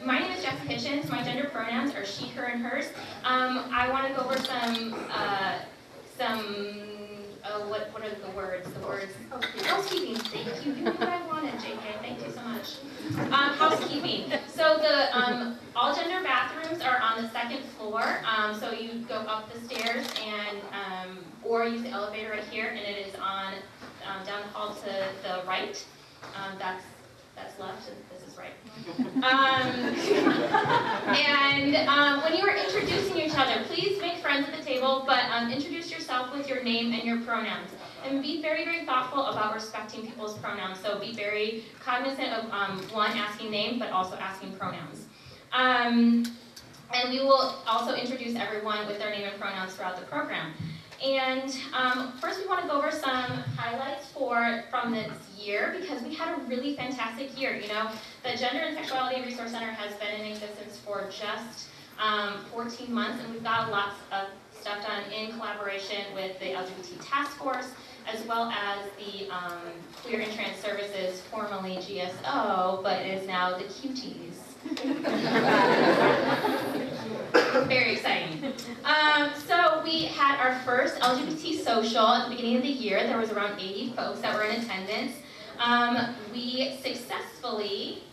My name is Jessica Hitchens. My gender pronouns are she, her, and hers. I want to go over what are the words? The words, housekeeping. Thank you. You knew what I wanted, JK. Thank you so much. Housekeeping. So the all gender bathrooms are on the second floor. So you go up the stairs and or use the elevator right here, and it is on down the hall to the right. That's left, and this is right. When you are introducing each other, please make friends at the table, but introduce yourself with your name and your pronouns. And be very, very thoughtful about respecting people's pronouns. So be very cognizant of, one, asking name, but also asking pronouns. And we will also introduce everyone with their name and pronouns throughout the program. And first we want to go over some highlights from this year, because we had a really fantastic year. You know, the Gender and Sexuality Resource Center has been in existence for just 14 months, and we've got lots of stuff done in collaboration with the LGBT Task Force, as well as the Queer and Trans Services, formerly GSO, but it is now the Cuties. Very exciting. So we had our first LGBT social at the beginning of the year. There was around 80 folks that were in attendance. We successfully,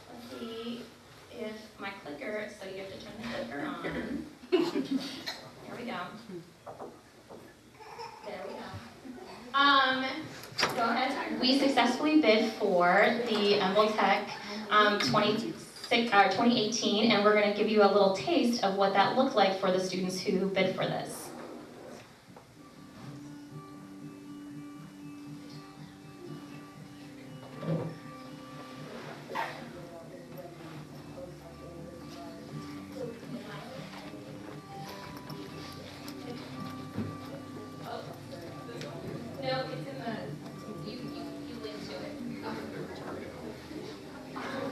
let's see if my clicker, so you have to turn the clicker on. There we go. There we go. Go ahead. We successfully bid for the Tech 2018, and we're going to give you a little taste of what that looked like for the students who bid for this. No, it's in the, you link to it.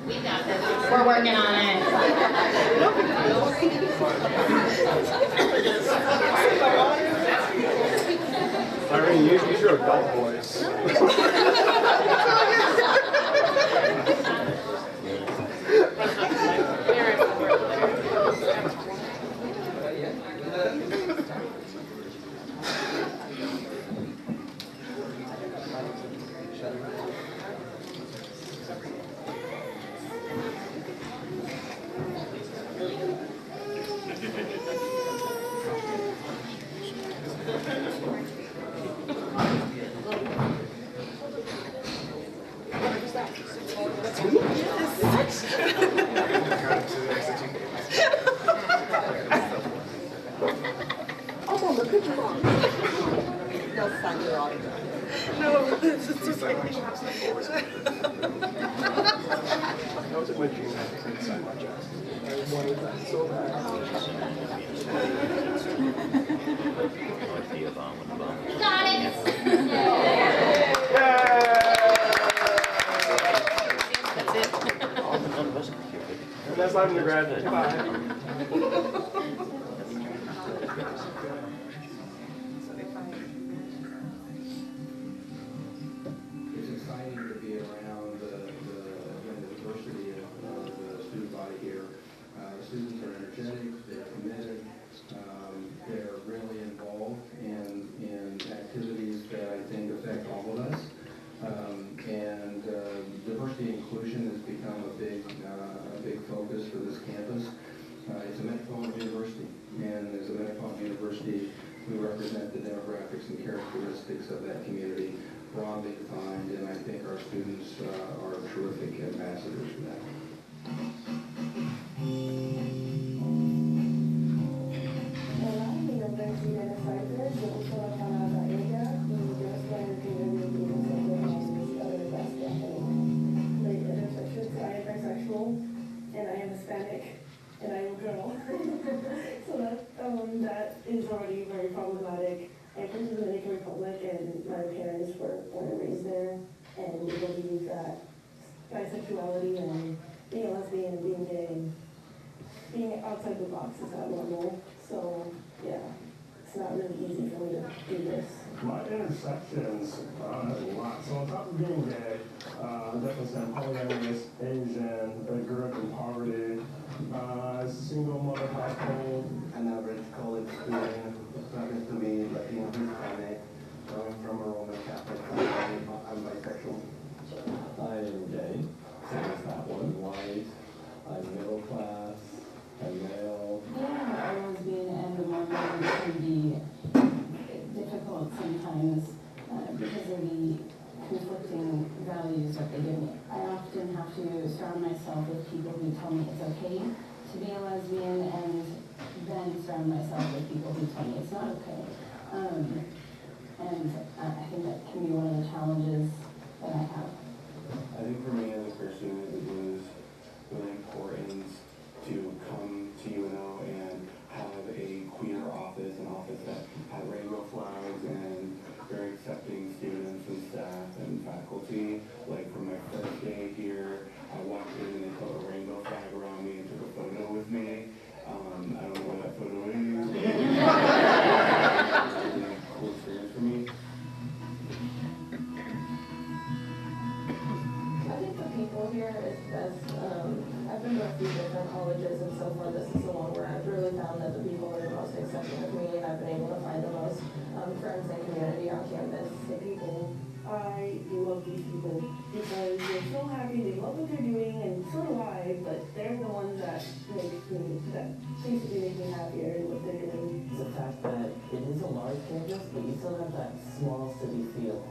We got this. We're working on it. Irene, use your adult voice. Got it. That's Lav Grad. Bye. It's exciting to be around the diversity of the student body here. The students are energetic, they're committed, they're really involved in activities that I think affect all of us. And diversity and inclusion has become a big focus for this campus. It's a metropolitan university, and as a metropolitan university, we represent the demographics and characteristics of that community, broadly defined, and I think our students are terrific ambassadors for that. Hola, mi nombre es Irene Cypress. Yo uso la palabra ella y yo estoy en el community of the West like intersections. I am bisexual and I am Hispanic and I am a girl. So that is already very problematic. I'm from the Dominican Republic and my parents were born and raised there, and we believe that bisexuality and being a lesbian and being gay, being outside the box is not normal. So yeah, it's not really easy for me to do this. My intersections, a lot. So on top of being gay, definitely stand polyamorous, Asian, I grew up in poverty, single mother household. An average college student happens to be Latino, Hispanic, coming from a Roman Catholic family. I'm bisexual. I am gay, same as that one, white, I'm middle class, I'm male. Being a lesbian and a Mormon can be difficult sometimes because of the conflicting values that they give me. I often have to surround myself with people who tell me it's okay to be a lesbian and then surround myself with people who tell me it's not okay. And I think that can be one of the challenges that I have. I think for me as a Christian, it was really important to come to UNO and have a queer office, an office that had rainbow flags and very accepting students and staff and faculty. Like for my first day here, I walked in and they put a rainbow flag around me and took a photo with me. I don't know what that photo is. It was a really cool experience for me. I think the people here is best. I've been to a few different colleges, and so far this is the one where I've really found that the people are the most accepting of me, and I've been able to find the most friends and community on campus. The people, I love these people because they're so happy, they love what they're doing, and so do I, but they're the ones that basically make me happier in what they're doing. It's the fact that it is a large campus, but you still have that small city feel.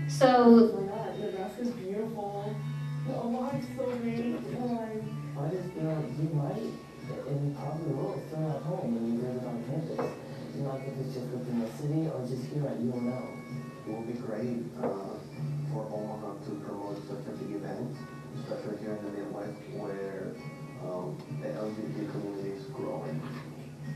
So, Oh my God, Nebraska's beautiful. The Omaha's so great. I just feel like you might, and probably will, feel at home when you visit on campus. You know, if it's just within the city or just here at UNO. It will be great for Omaha to promote such a big event, especially here in the Midwest where the LGBT community is growing.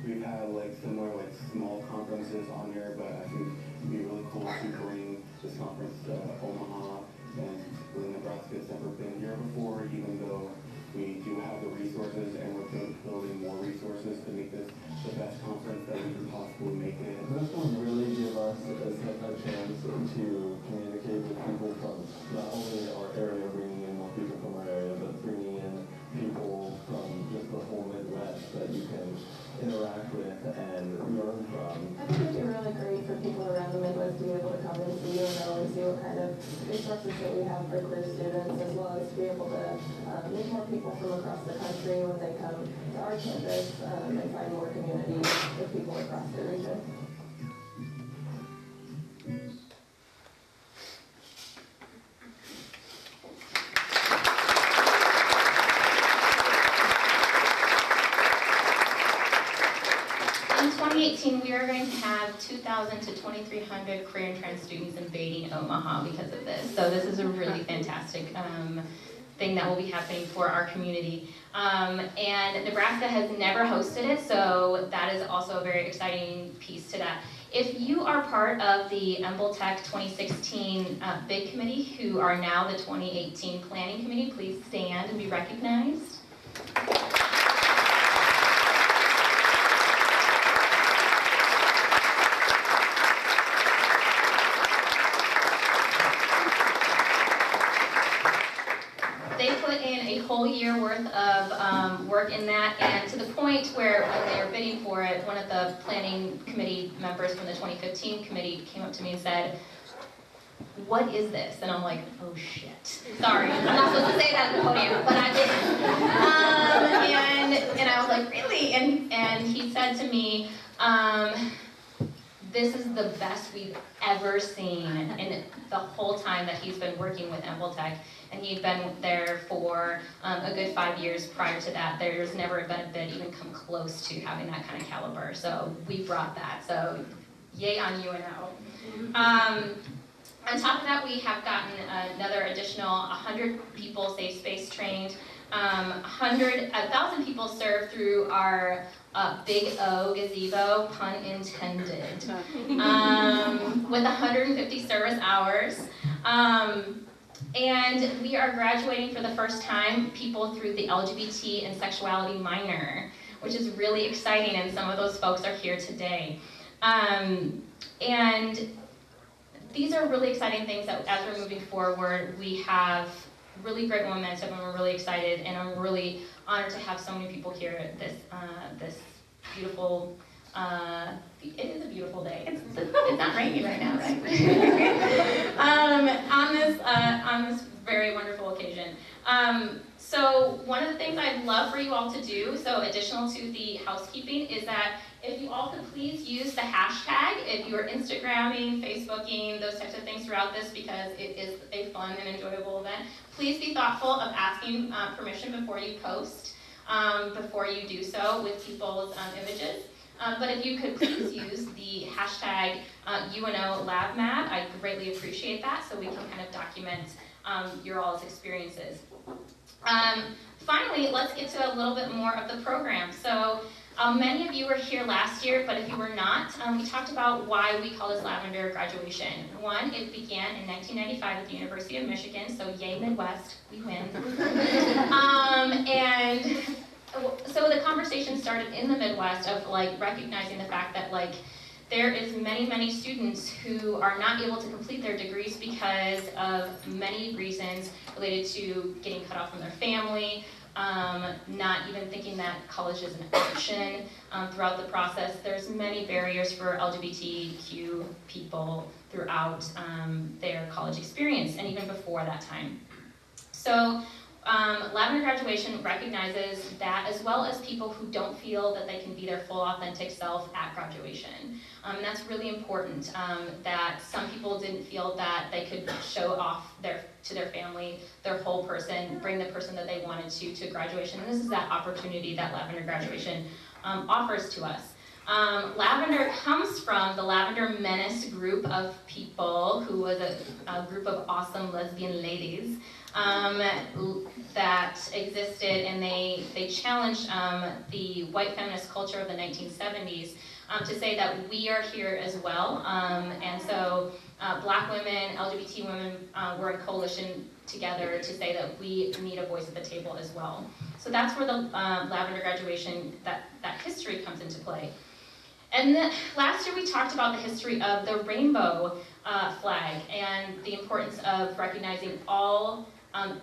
We've had like similar like small conferences on here, but I think it'd be really cool to bring this conference to Omaha, and really Nebraska has never been here before, even though we do have the resources and we're building more resources to make this the best conference that we can possibly make it. This will really give us a chance to communicate with people from not only our area, bringing in more people from our area, but bringing in people from just the whole Midwest that you can interact with and learn from. I think it'd be really great for people around the Midwest to be able to come and see UNO and see what kind of resources that we have for queer students, as well as to be able to meet more people from across the country when they come to our campus and find more community with people across the region. in 2018, we are going to have 2,000 to 2,300 queer and trans students invading Omaha because of this. So this is a really fantastic thing that will be happening for our community. And Nebraska has never hosted it, so that is also a very exciting piece to that. If you are part of the Embletech 2016 bid committee, who are now the 2018 planning committee, please stand and be recognized. They put in a whole year worth of work in that, and to the point where when they were bidding for it, one of the planning committee members from the 2015 committee came up to me and said, "What is this?" And I'm like, "Oh shit, sorry, I'm not supposed to say that at the podium," but I did. And I was like, "Really?" And he said to me, "This is the best we've ever seen," in the whole time that he's been working with Embletech. And he'd been there for a good 5 years prior to that. There's never been a bid even come close to having that kind of caliber. So we brought that. So yay on UNO. On top of that, we have gotten another additional 100 people safe space trained. 1,000 people served through our Big O gazebo, pun intended, with 150 service hours. And we are graduating for the first time people through the LGBT and sexuality minor, which is really exciting, and some of those folks are here today. And these are really exciting things that as we're moving forward, we have really great momentum, and we're really excited, and I'm really honored to have so many people here at this beautiful, it is a beautiful day. It's not raining right now, right? On this very wonderful occasion. So one of the things I'd love for you all to do, so additional to the housekeeping, is that if you all could please use the hashtag if you are Instagramming, Facebooking, those types of things throughout this, because it is a fun and enjoyable event. Please be thoughtful of asking permission before you post, before you do so with people's images. But if you could please use the hashtag UNO LavMad, I greatly appreciate that, so we can kind of document your all's experiences. Finally, let's get to a little bit more of the program. So many of you were here last year, but if you were not, we talked about why we call this Lavender graduation. One, it began in 1995 at the University of Michigan, so yay Midwest, we win. And so the conversation started in the Midwest of like recognizing the fact that like there is many students who are not able to complete their degrees because of many reasons related to getting cut off from their family, not even thinking that college is an option throughout the process. There's many barriers for LGBTQ people throughout their college experience and even before that time. So Lavender graduation recognizes that, as well as people who don't feel that they can be their full authentic self at graduation. And that's really important, that some people didn't feel that they could show off to their family their whole person, bring the person that they wanted to graduation. And this is that opportunity that Lavender graduation offers to us. Lavender comes from the Lavender Menace group of people, who was a group of awesome lesbian ladies that existed, and they challenged the white feminist culture of the 1970s to say that we are here as well. And so Black women, LGBT women were in coalition together to say that we need a voice at the table as well. So that's where the Lavender graduation, that history comes into play. And then last year we talked about the history of the rainbow flag and the importance of recognizing all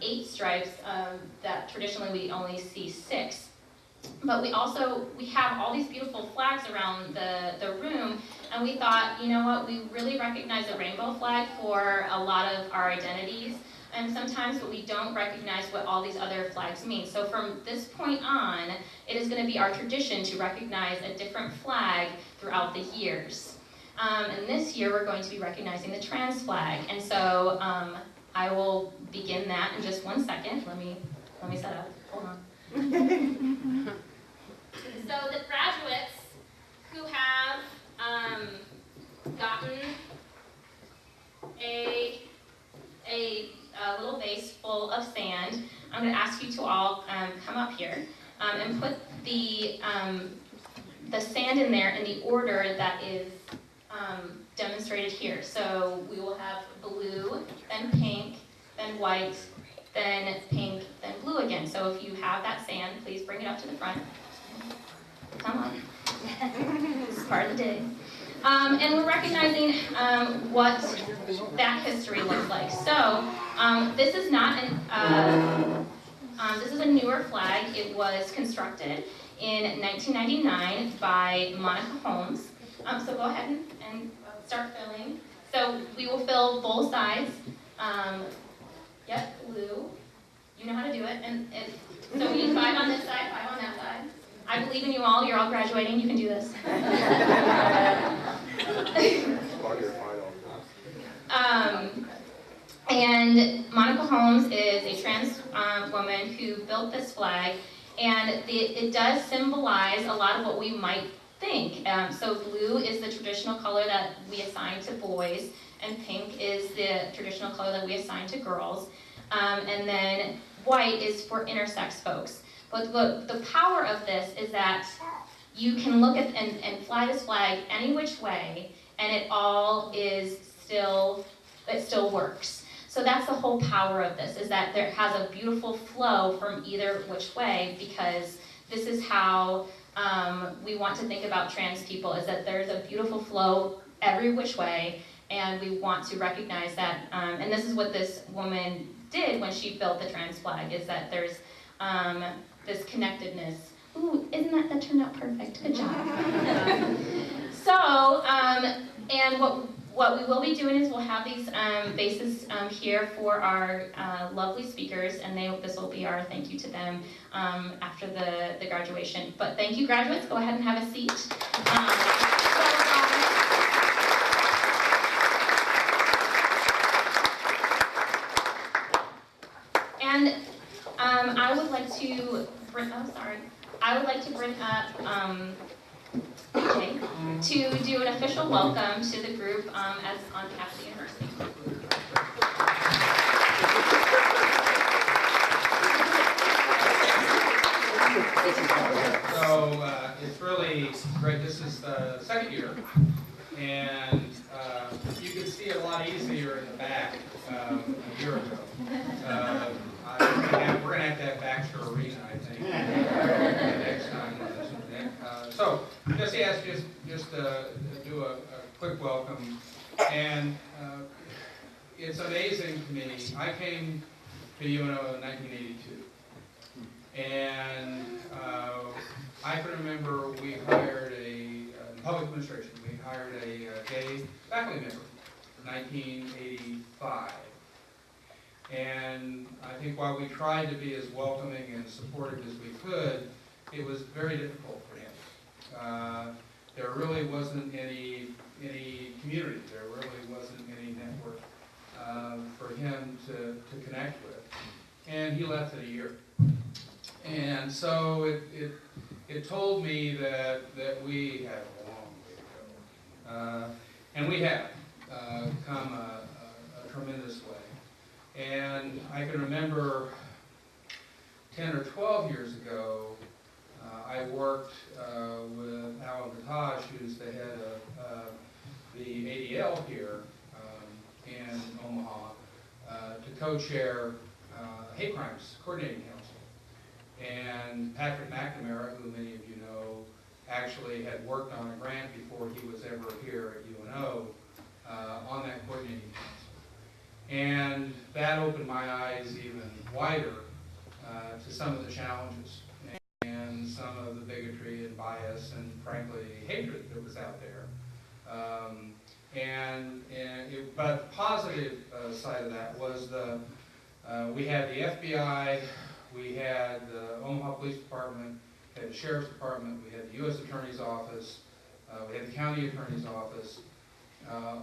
8 stripes that traditionally we only see 6. But we have all these beautiful flags around the room, and we thought, you know what, we really recognize the rainbow flag for a lot of our identities, and sometimes but we don't recognize what all these other flags mean. So from this point on, it is going to be our tradition to recognize a different flag throughout the years. And this year we're going to be recognizing the trans flag, and so I will begin that in just one second. Let me set up. Hold on. So the graduates who have gotten a little vase full of sand, I'm going to ask you to all come up here and put the sand in there in the order that is demonstrated here. So we will have blue, then pink, then white, then pink, then blue again. So if you have that sand, please bring it up to the front. Come on. This is part of the day. And we're recognizing what that history looks like. So this is not this is a newer flag. It was constructed in 1999 by Monica Holmes. So go ahead and start filling. So we will fill both sides. Yep, blue. You know how to do it. And so we need 5 on this side, 5 on that side. I believe in you all. You're all graduating. You can do this. And Monica Holmes is a trans woman who built this flag, and it does symbolize a lot of what we might think. So blue is the traditional color that we assign to boys, and pink is the traditional color that we assign to girls. And then white is for intersex folks. But the power of this is that you can look at and fly this flag any which way, and it still works. So that's the whole power of this, is that there has a beautiful flow from either which way, because this is how we want to think about trans people, is that there's a beautiful flow every which way, and we want to recognize that, and this is what this woman did when she built the trans flag, is that there's this connectedness. Ooh, that turned out perfect, good job. And what we will be doing is we'll have these bases here for our lovely speakers, and this will be our thank you to them after the graduation. But thank you, graduates. Go ahead and have a seat. I would like to bring. I would like to bring up. Okay, to do an official welcome to the group as on behalf of the university. So it's really great. This is the second year, and you can see it a lot easier in the back a year ago. We're going to have Baxter Arena, I think, next time. So just do a quick welcome, and it's amazing to me. I came to UNO in 1982, and I can remember we hired in public administration, we hired a gay faculty member in 1985. And I think while we tried to be as welcoming and supportive as we could, it was very difficult for him. There really wasn't any community. There really wasn't any network for him to connect with. And he left in a year. And so it told me that we have a long way to go. And we have come a tremendous way. And I can remember 10 or 12 years ago, I worked with Alan Bataj, who's the head of the ADL here in Omaha, to co-chair Hate Crimes Coordinating Council. And Patrick McNamara, who many of you know, actually had worked on a grant before he was ever here at UNO on that coordinating council. And that opened my eyes even wider to some of the challenges and some of the bigotry and bias and, frankly, hatred that was out there. But the positive side of that was we had the FBI, we had the Omaha Police Department, we had the Sheriff's Department, we had the U.S. Attorney's Office, we had the County Attorney's Office,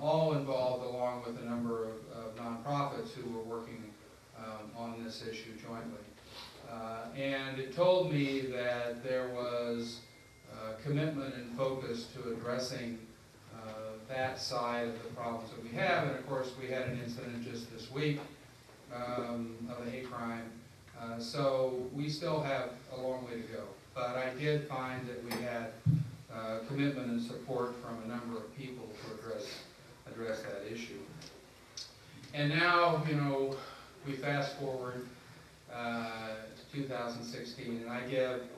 all involved along with a number of nonprofits who were working on this issue jointly. And it told me that there was commitment and focus to addressing that side of the problems that we have. And of course, we had an incident just this week of a hate crime. So we still have a long way to go. But I did find that we had commitment and support from a number of people to address that issue. And now, we fast forward to 2016, and I give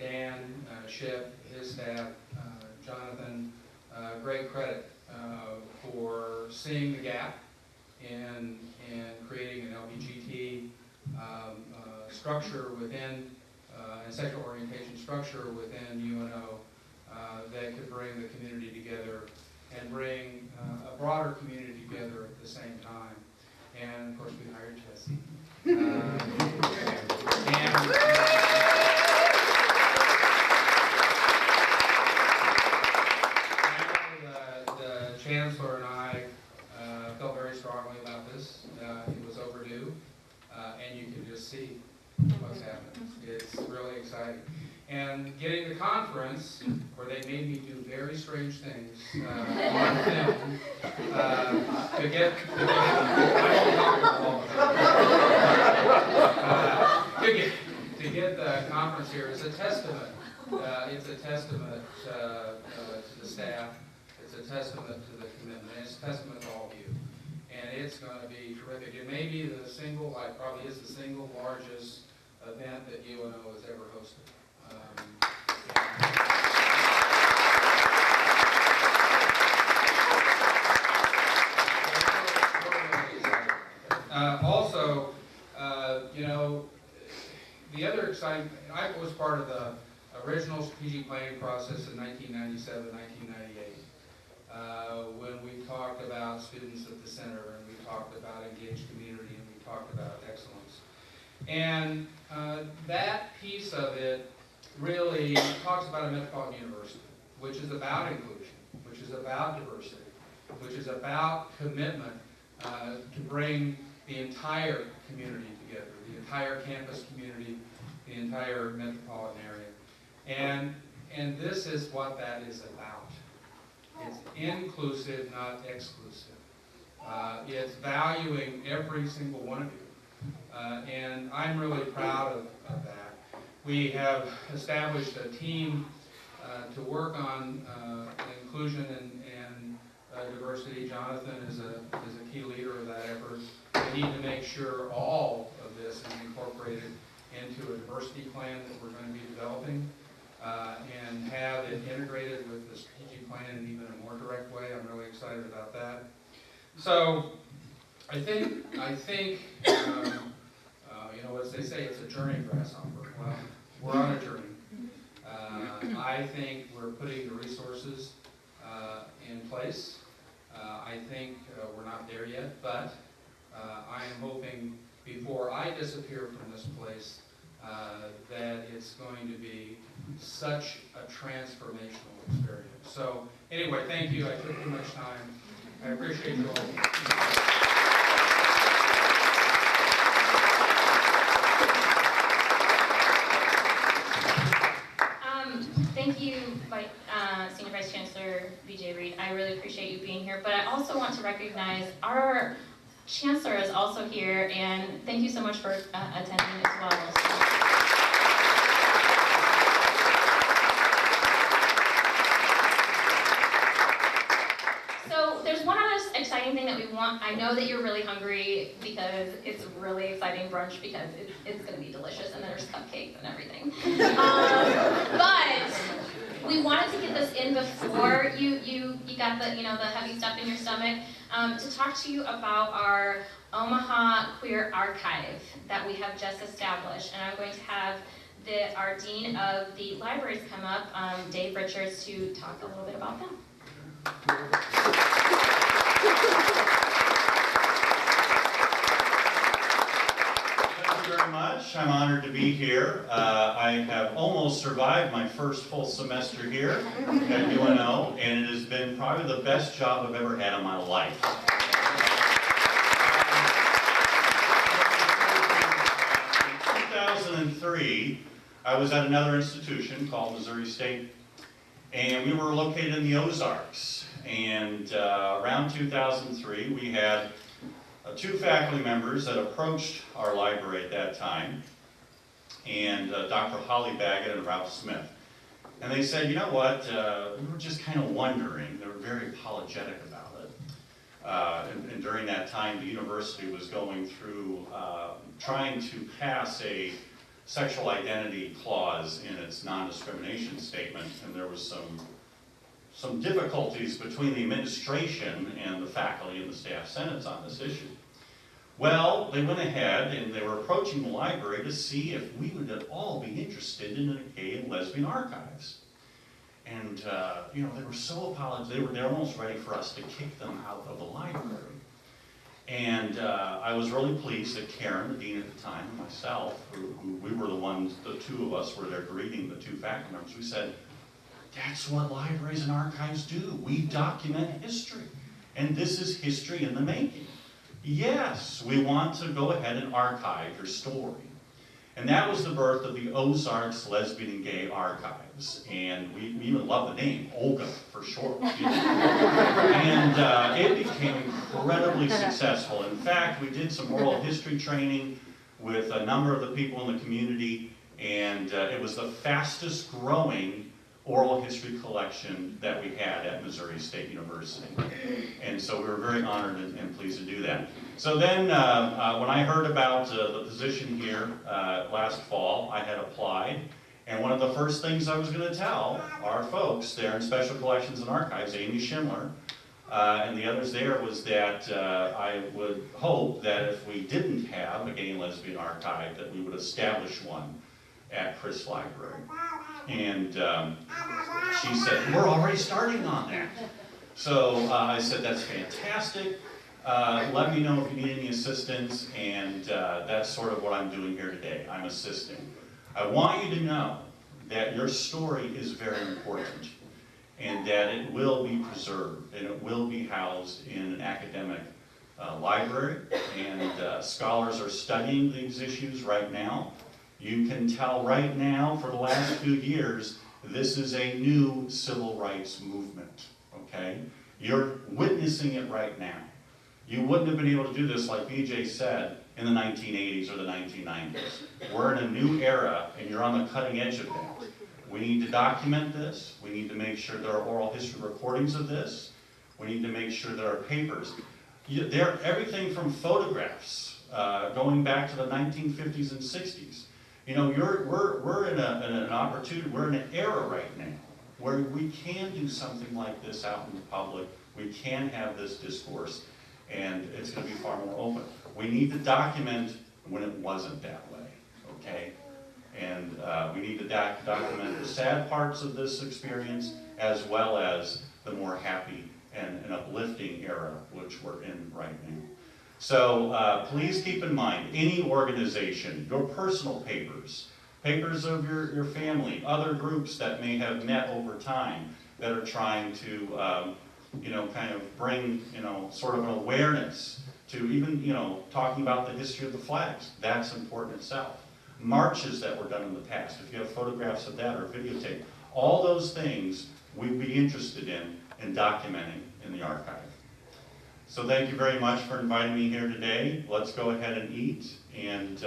Dan Shipp, his staff, Jonathan, great credit for seeing the gap in creating an LGBTQ structure within and sexual orientation structure within UNO that could bring the community together and bring a broader community together at the same time. And of course, we hired Jesse. The chancellor and I felt very strongly about this. It was overdue, and you can just see what's happening. It's really exciting. And getting the conference, where they made me do very strange things on film, to get the conference here is a testament. It's a testament to the staff. It's a testament to the commitment. It's a testament to all of you. and it's going to be terrific. It may be the single, like probably is the single largest event that UNO has ever hosted. Also, you know, the other exciting, I was part of the original strategic planning process in 1997, 1998, when we talked about students at the center, and we talked about engaged community, and we talked about excellence. And that piece of it really talks about a metropolitan university, which is about inclusion, which is about diversity, which is about commitment to bring the entire community together, the entire campus community, the entire metropolitan area. And this is what that is about. It's inclusive, not exclusive. It's valuing every single one of you. And I'm really proud of that. We have established a team to work on inclusion and diversity. Jonathan is a key leader of that effort. We need to make sure all of this is incorporated into a diversity plan that we're going to be developing and have it integrated with the strategic plan in even a more direct way. I'm really excited about that. So I think you know, as they say, it's a journey, grasshopper. Well, we're on a journey. I think we're putting the resources in place. I think we're not there yet, but I am hoping before I disappear from this place that it's going to be such a transformational experience. So anyway, thank you. I took too much time. I appreciate you all. Thank you, Senior Vice Chancellor V.J. Reed. I really appreciate you being here, but I also want to recognize our Chancellor is also here, and thank you so much for attending as well. So there's one other exciting thing that we want. I know that you're really hungry because it's a really exciting brunch because it's going to be delicious and there's cupcakes and everything. But we wanted to get this in before you got the the heavy stuff in your stomach to talk to you about our Omaha Queer Archive that we have just established, and I'm going to have our Dean of the Libraries come up, Dave Richards, to talk a little bit about them. Thank you very much. I'm honored to be here. I have almost survived my first full semester here at UNO, and it has been probably the best job I've ever had in my life. In 2003, I was at another institution called Missouri State, and we were located in the Ozarks. And around 2003, we had two faculty members that approached our library at that time, and Dr. Holly Baggett and Ralph Smith. And they said, you know what, we were just kind of wondering, they were very apologetic about it. And during that time, the university was going through trying to pass a sexual identity clause in its non-discrimination statement, and there was some difficulties between the administration and the faculty and the staff senates on this issue. Well, they went ahead and they were approaching the library to see if we would at all be interested in a gay and lesbian archives. And they were so apologetic, they were almost ready for us to kick them out of the library. And I was really pleased that Karen, the dean at the time, and myself, who we were the ones, the two of us were there greeting the two faculty members, we said, that's what libraries and archives do. We document history. And this is history in the making. Yes, we want to go ahead and archive your story. And that was the birth of the Ozarks Lesbian and Gay Archives. And we even love the name, OLGA for short. And it became incredibly successful. In fact, we did some oral history training with a number of the people in the community, and it was the fastest growing oral history collection that we had at Missouri State University. And so we were very honored and pleased to do that. So then when I heard about the position here last fall, I had applied. And one of the first things I was going to tell our folks there in Special Collections and Archives, Amy Schindler, and the others there, was that I would hope that if we didn't have a gay and lesbian archive, that we would establish one at Chris Library. And she said, we're already starting on that. So I said, that's fantastic. Let me know if you need any assistance, and that's sort of what I'm doing here today. I'm assisting. I want you to know that your story is very important, and that it will be preserved, and it will be housed in an academic library, and scholars are studying these issues right now. You can tell right now, for the last few years, this is a new civil rights movement, okay? You're witnessing it right now. You wouldn't have been able to do this, like BJ said, in the 1980s or the 1990s. We're in a new era, and you're on the cutting edge of that. We need to document this. We need to make sure there are oral history recordings of this. We need to make sure there are papers. There, everything from photographs going back to the 1950s and 60s. You know, we're in an opportunity, we're in an era right now where we can do something like this out in the public. We can have this discourse, and it's going to be far more open. We need to document when it wasn't that way, okay? And we need to document the sad parts of this experience, as well as the more happy and uplifting era which we're in right now. So please keep in mind, any organization, your personal papers, papers of your family, other groups that may have met over time that are trying to, you know, kind of bring, you know, sort of an awareness to even, you know, talking about the history of the flags. That's important itself. Marches that were done in the past, if you have photographs of that or videotape, all those things we'd be interested in documenting in the archive. So thank you very much for inviting me here today. Let's go ahead and eat, and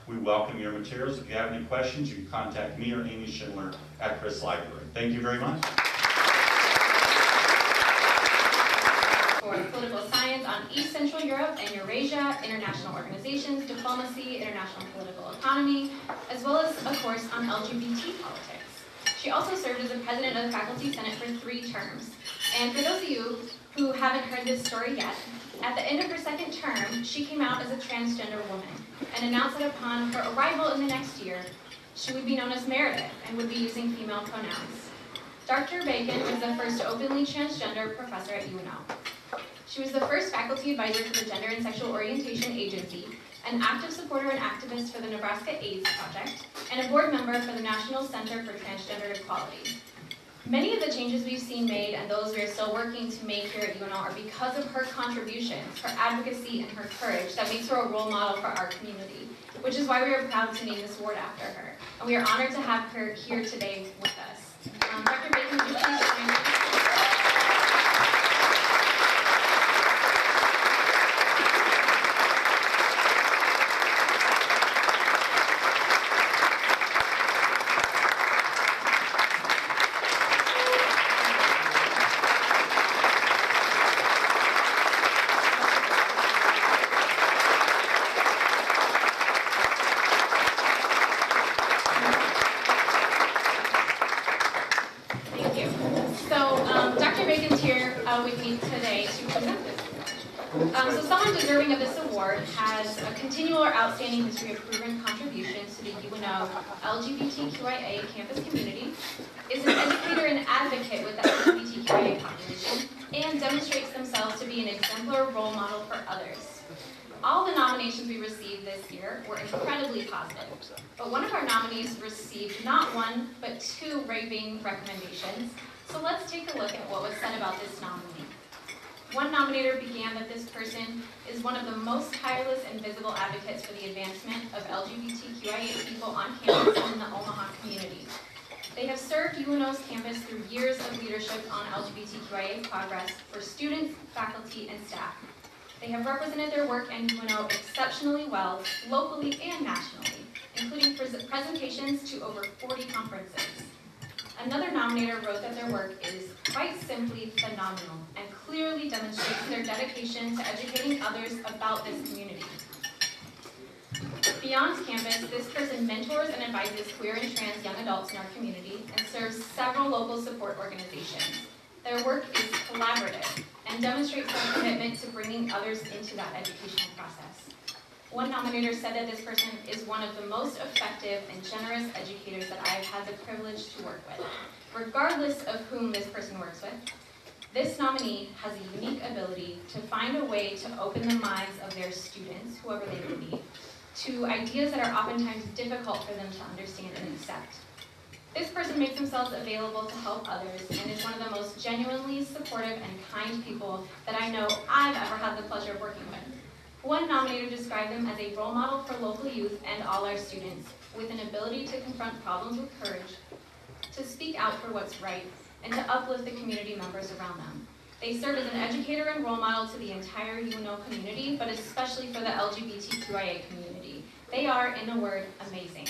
we welcome your materials. If you have any questions, you can contact me or Amy Schindler at Chris Library. Thank you very much. For political science on East Central Europe and Eurasia, international organizations, diplomacy, international political economy, as well as a course on LGBT politics. She also served as the president of the Faculty Senate for 3 terms. And for those of you who haven't heard this story yet, at the end of her 2nd term, she came out as a transgender woman and announced that upon her arrival in the next year, she would be known as Meredith and would be using female pronouns. Dr. Bacon was the first openly transgender professor at UNO. She was the first faculty advisor to the Gender and Sexual Orientation Agency, an active supporter and activist for the Nebraska AIDS Project, and a board member for the National Center for Transgender Equality. Many of the changes we've seen made and those we are still working to make here at UNO are because of her contributions, her advocacy, and her courage that makes her a role model for our community, which is why we are proud to name this award after her. And we are honored to have her here today with us. Dr. Bacon, would you please join me? With me today to present this award. So someone deserving of this award has a continual or outstanding history of proven contributions to the UNO LGBTQIA campus community, is an educator and advocate with the LGBTQIA population, and demonstrates themselves to be an exemplar role model for others. All the nominations we received this year were incredibly positive, but one of our nominees received not 1, but 2 raving recommendations. So let's take a look at what was said about this nominee. One nominator began that this person is one of the most tireless and visible advocates for the advancement of LGBTQIA people on campus and in the Omaha community. They have served UNO's campus through years of leadership on LGBTQIA progress for students, faculty, and staff. They have represented their work in UNO exceptionally well, locally and nationally, including presentations to over 40 conferences. Another nominator wrote that their work is quite simply phenomenal and clearly demonstrates their dedication to educating others about this community. Beyond campus, this person mentors and advises queer and trans young adults in our community and serves several local support organizations. Their work is collaborative and demonstrates their commitment to bringing others into that educational process. One nominator said that this person is one of the most effective and generous educators that I have had the privilege to work with. Regardless of whom this person works with, this nominee has a unique ability to find a way to open the minds of their students, whoever they may be, to ideas that are oftentimes difficult for them to understand and accept. This person makes themselves available to help others and is one of the most genuinely supportive and kind people that I know I've ever had the pleasure of working with. One nominator described them as a role model for local youth and all our students, with an ability to confront problems with courage, to speak out for what's right, and to uplift the community members around them. They serve as an educator and role model to the entire UNO community, but especially for the LGBTQIA community. They are, in a word, amazing.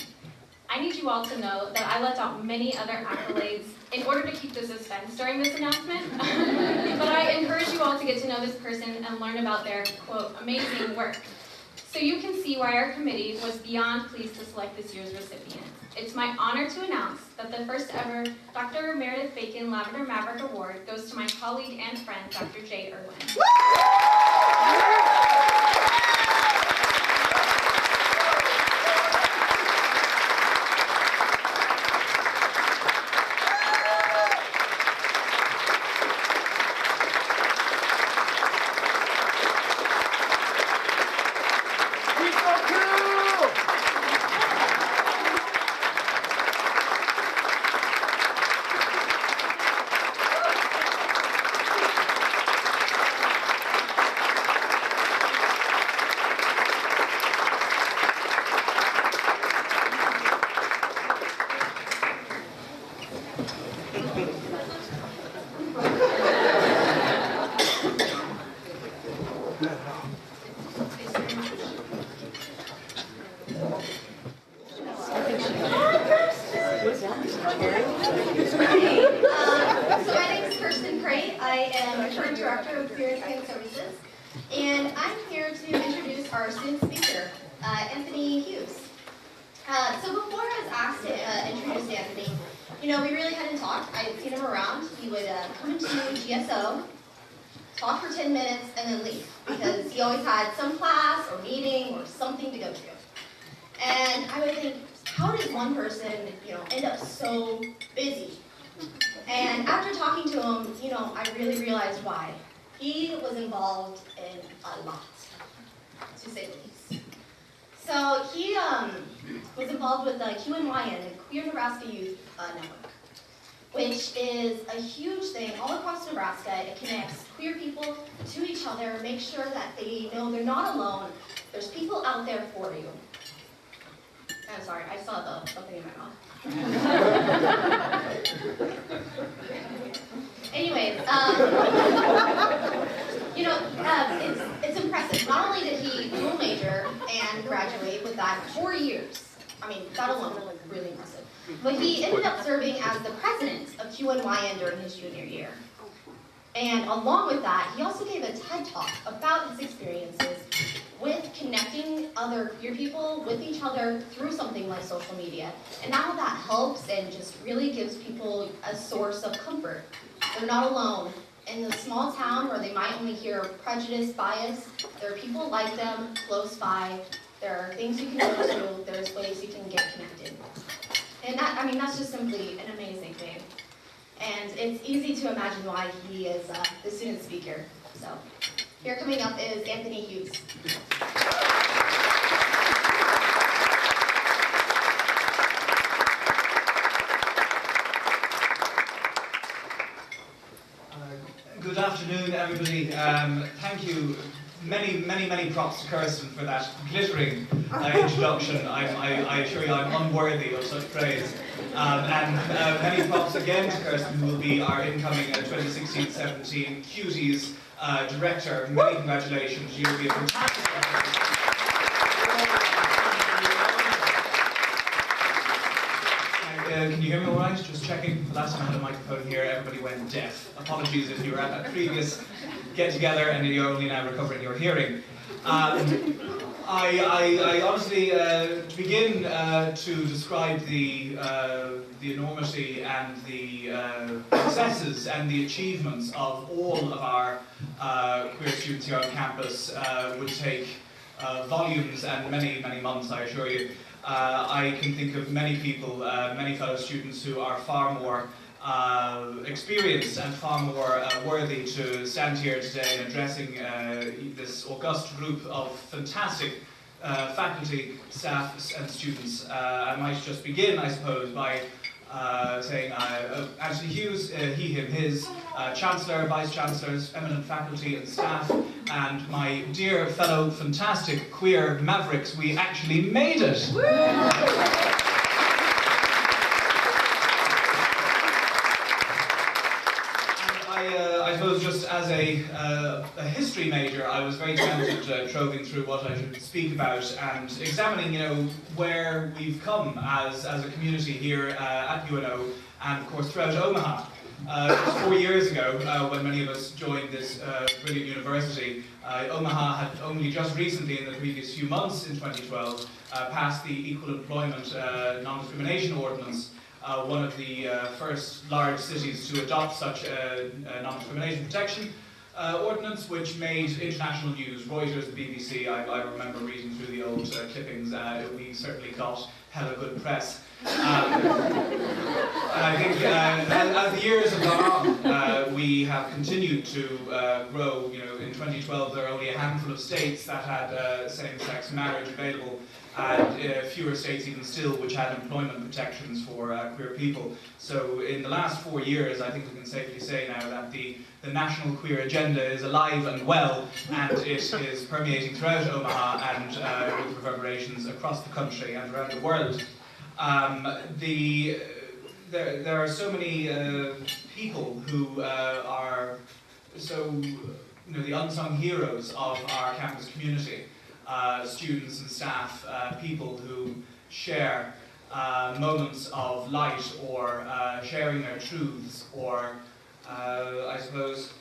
I need you all to know that I left out many other accolades in order to keep the suspense during this announcement, but I encourage you all to get to know this person and learn about their, quote, amazing work. So you can see why our committee was beyond pleased to select this year's recipient. It's my honor to announce that the first ever Dr. Meredith Bacon Lavender Maverick Award goes to my colleague and friend, Dr. Jay Irwin. Talk for 10 minutes and then leave, because he always had some class or meeting or something to go to. And I would think, how does one person, end up so busy? And after talking to him, I really realized why. He was involved in a lot, to say the least. So he was involved with the QNYN, the Queer Nebraska Youth Network, which is a huge thing all across Nebraska. It connects queer people to each other, makes sure that they know they're not alone. There's people out there for you. I'm sorry, I saw something in my mouth. Anyways, it's impressive. Not only did he dual major and graduate with that 4 years, that alone was really impressive. But he ended up serving as the president of QNYN during his junior year. And along with that, he also gave a TED Talk about his experiences with connecting other queer people with each other through something like social media. And how that helps and just really gives people a source of comfort. They're not alone. In the small town where they might only hear prejudice, bias, there are people like them close by. There are things you can go to. There's ways you can get connected. And that's just simply an amazing thing. And it's easy to imagine why he is the student speaker. So here coming up is Anthony Hughes. Good afternoon, everybody. Thank you. Many props to Kirsten for that glittering introduction. I assure you I'm unworthy of such praise. And many props again to Kirsten, who will be our incoming 2016-17 Cuties director. Many congratulations. You'll be a fantastic director. can you hear me all right? Just checking. The last time I had a microphone here, everybody went deaf. Apologies if you were at that previous get-together and you're only now recovering your hearing. I honestly, to begin to describe the enormity and the successes and the achievements of all of our queer students here on campus would take volumes and many, many months, I assure you. I can think of many people, many fellow students who are far more experienced and far more worthy to stand here today in addressing this august group of fantastic faculty, staff and students. I might just begin, I suppose, by saying Anthony Hughes, he, him, his, Chancellor, Vice-Chancellors, eminent faculty and staff, and my dear fellow fantastic queer mavericks, we actually made it! I suppose just as a history major, I was very tempted troving through what I should speak about and examining, you know, where we've come as a community here at UNO and of course throughout Omaha. Just 4 years ago, when many of us joined this brilliant university, Omaha had only just recently, in the previous few months in 2012, passed the Equal Employment Non-Discrimination Ordinance, one of the first large cities to adopt such a non-discrimination protection ordinance, which made international news. Reuters, the BBC, I remember reading through the old clippings, we certainly got hella good press. And I think as the years have gone on, we have continued to grow. You know, in 2012 there were only a handful of states that had same-sex marriage available, and fewer states even still which had employment protections for queer people. So in the last 4 years, I think we can safely say now that the national queer agenda is alive and well, and it is permeating throughout Omaha and with reverberations across the country and around the world. There are so many people who are so, you know, the unsung heroes of our campus community. Students and staff, people who share moments of light or sharing their truths or I suppose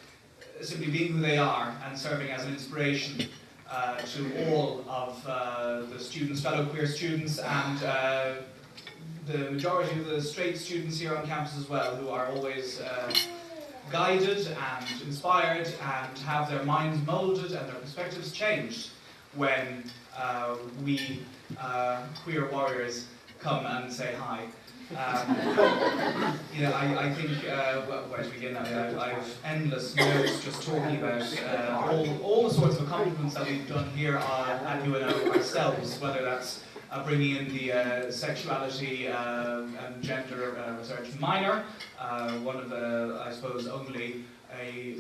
simply being who they are and serving as an inspiration to all of the students, fellow queer students, and the majority of the straight students here on campus as well, who are always guided and inspired and have their minds moulded and their perspectives changed when we queer warriors come and say hi. You know, I think, where to begin? I have endless notes just talking about all the sorts of accomplishments that we've done here at UNO ourselves, whether that's bringing in the sexuality and gender research minor, one of the, I suppose, only a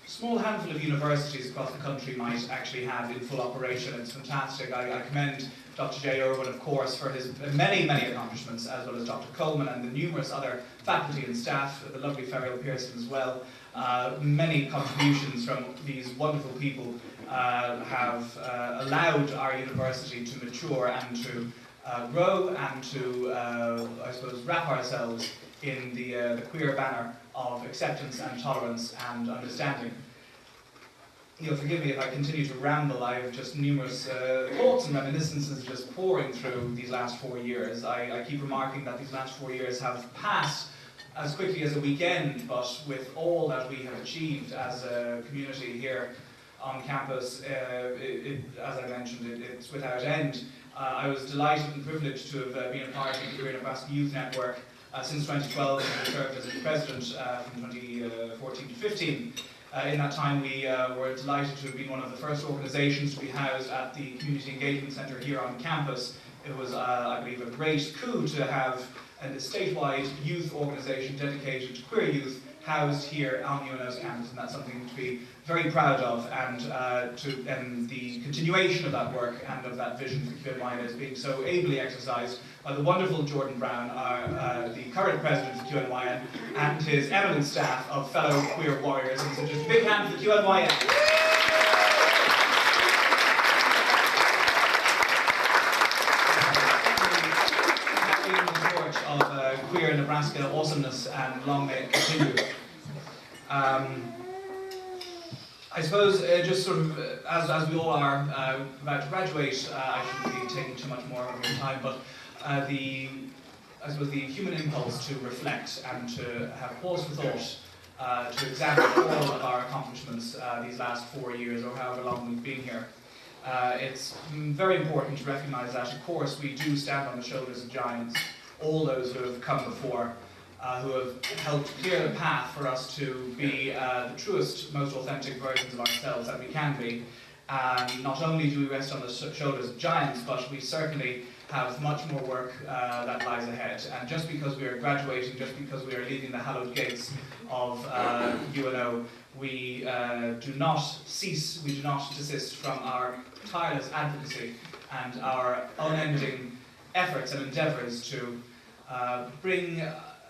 small handful of universities across the country might actually have in full operation. It's fantastic. I commend Dr. J. Irwin, of course, for his many, many accomplishments, as well as Dr. Coleman and the numerous other faculty and staff, the lovely Ferriel Pearson as well. Many contributions from these wonderful people have allowed our university to mature and to grow and to, I suppose, wrap ourselves in the queer banner of acceptance and tolerance and understanding. You'll forgive me if I continue to ramble. I have just numerous thoughts and reminiscences just pouring through these last 4 years. I keep remarking that these last 4 years have passed as quickly as a weekend, but with all that we have achieved as a community here on campus, as I mentioned, it's without end. I was delighted and privileged to have been a part of the Queer Nebraska Youth Network since 2012 and served as its president from 2014 to 15. In that time, we were delighted to have been one of the first organisations to be housed at the Community Engagement Centre here on campus. It was, I believe, a great coup to have a statewide youth organisation dedicated to queer youth housed here on UNO's campus, and that's something to be very proud of, and the continuation of that work and of that vision for QNY is being so ably exercised by the wonderful Jordan Brown, the current president of QNY, and his eminent staff of fellow queer warriors. And so just a big hand for QNY. Nebraska awesomeness, and long may it continue. I suppose just sort of, as we all are about to graduate, I shouldn't be taking too much more of your time, but I suppose the human impulse to reflect and to have pause for thought, to examine all of our accomplishments these last 4 years or however long we've been here. It's very important to recognise that, of course, we do stand on the shoulders of giants, all those who have come before, who have helped clear the path for us to be the truest, most authentic versions of ourselves that we can be. Not only do we rest on the shoulders of giants, but we certainly have much more work that lies ahead. And just because we are graduating, just because we are leaving the hallowed gates of UNO, we do not cease, we do not desist from our tireless advocacy and our unending efforts and endeavours to bring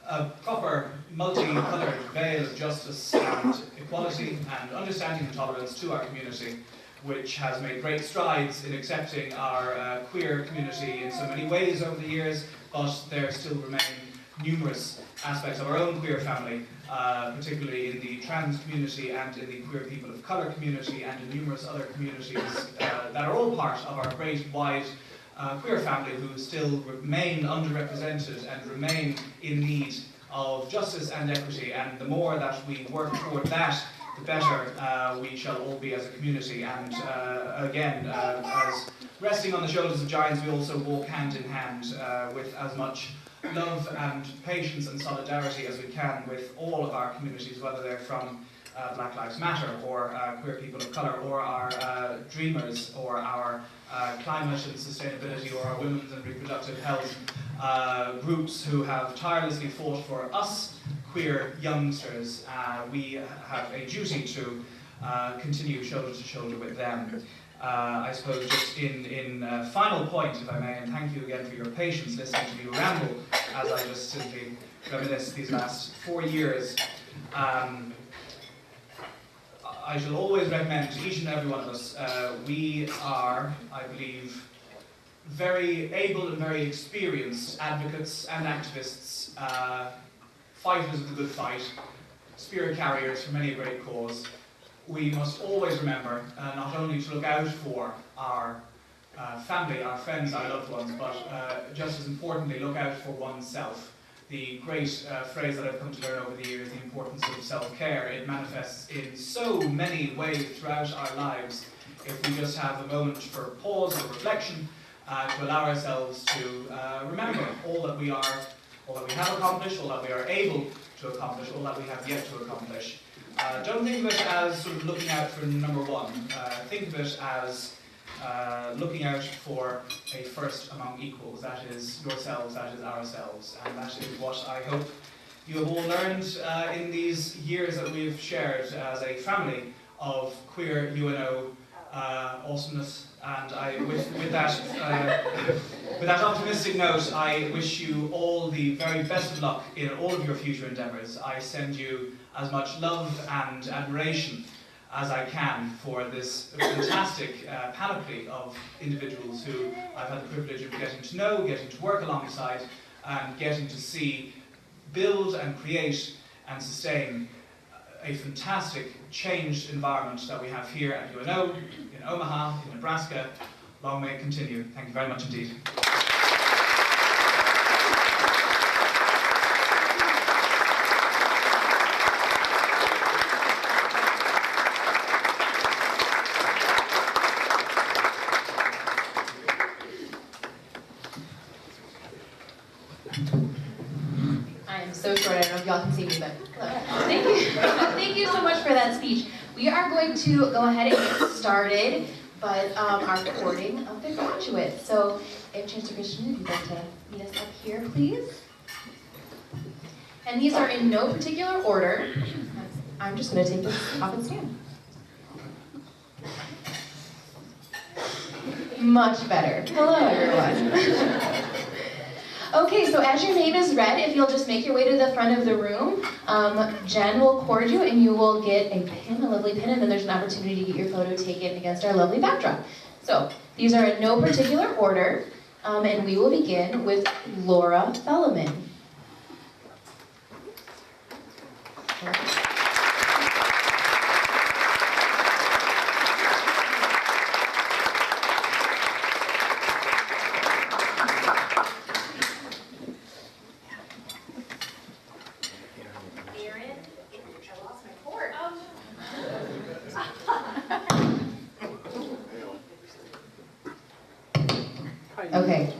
a proper multi-coloured veil of justice and equality and understanding and tolerance to our community, which has made great strides in accepting our queer community in so many ways over the years, but there still remain numerous aspects of our own queer family, particularly in the trans community and in the queer people of colour community and in numerous other communities that are all part of our great wide queer family who still remain underrepresented and remain in need of justice and equity, and the more that we work toward that, the better we shall all be as a community. And again, as resting on the shoulders of giants, we also walk hand in hand with as much love and patience and solidarity as we can with all of our communities, whether they're from Black Lives Matter or queer people of colour or our dreamers or our climate and sustainability or our women's and reproductive health groups who have tirelessly fought for us queer youngsters. We have a duty to continue shoulder to shoulder with them. I suppose just in final point, if I may, and thank you again for your patience listening to me ramble as I just simply reminisce these last 4 years. I shall always recommend to each and every one of us, we are, I believe, very able and very experienced advocates and activists, fighters of the good fight, spirit carriers for many a great cause. We must always remember not only to look out for our family, our friends, our loved ones, but just as importantly, look out for oneself. The great phrase that I've come to learn over the years, the importance of self-care. It manifests in so many ways throughout our lives. If we just have a moment for pause and reflection, to allow ourselves to remember all that we are, all that we have accomplished, all that we are able to accomplish, all that we have yet to accomplish. Don't think of it as sort of looking out for number one. Think of it as looking out for a first among equals. That is yourselves, that is ourselves. And that is what I hope you have all learned in these years that we've shared as a family of queer UNO awesomeness. And with that optimistic note, I wish you all the very best of luck in all of your future endeavours. I send you as much love and admiration as I can for this fantastic panoply of individuals who I've had the privilege of getting to know, getting to work alongside, and getting to see build and create and sustain a fantastic changed environment that we have here at UNO, in Omaha, in Nebraska. Long may it continue. Thank you very much indeed. So short, I don't know if y'all can see me, but Thank you. Thank you so much for that speech. We are going to go ahead and get started, but our recording of the graduates. So if Chancellor Christian, if you'd like to meet us up here, please. And these are in no particular order. I'm just going to take this off its stand. Much better. Hello, everyone. Okay, so as your name is read, if you'll just make your way to the front of the room, Jen will cord you and you will get a pin, a lovely pin, and then there's an opportunity to get your photo taken against our lovely backdrop. So these are in no particular order, and we will begin with Laura Felleman. Aaron, I lost my cord. Okay.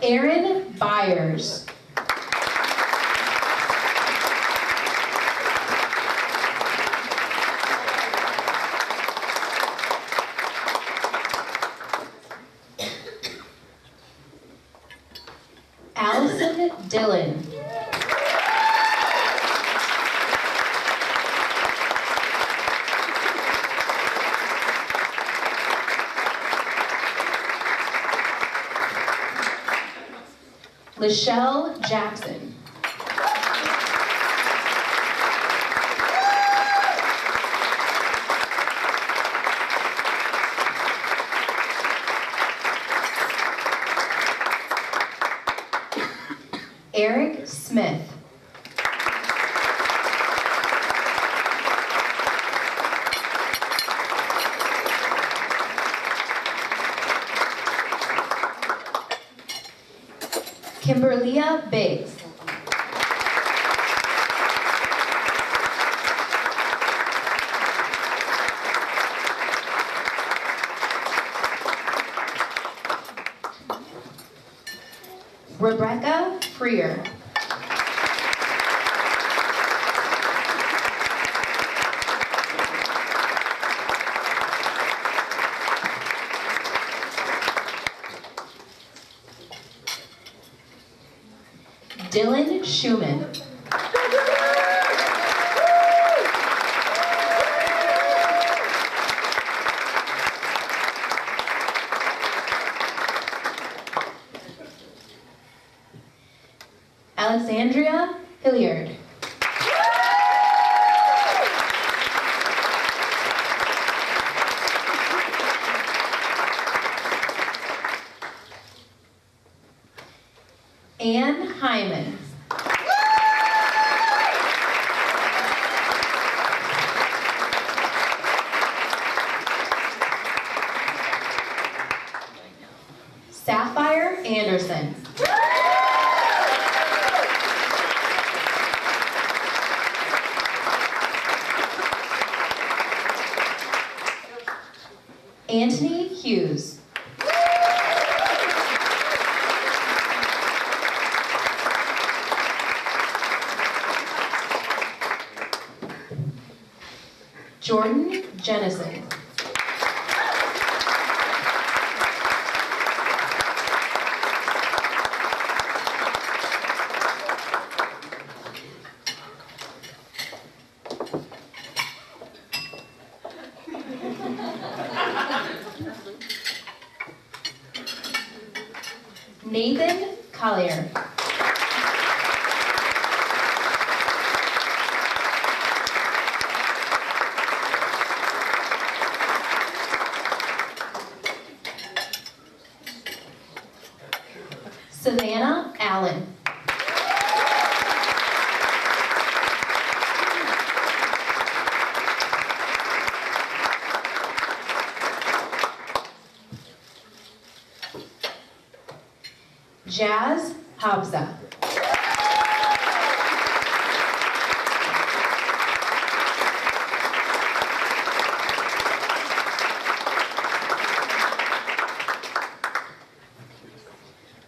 Aaron Byers. Allison Dillon. Lachelle Jackson. Eric Smith. Kimberlia Biggs. Rebecca Freer. Dylan Schumann. Alexandria Hilliard. Anne Hyman. Sapphire Anderson. Anthony Hughes. Jordan Jennison. Nathan Collier. Savannah Allen. Jazz Habza.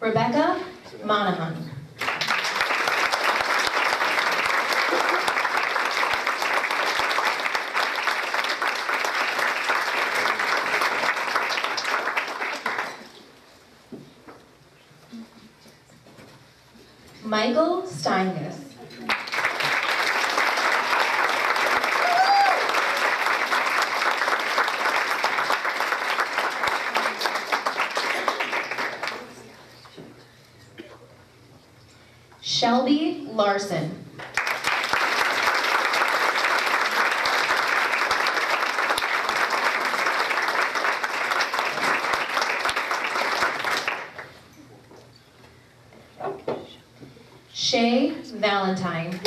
Rebecca Monahan. Michael Steinges. Shelby Larson. Shay Valentine.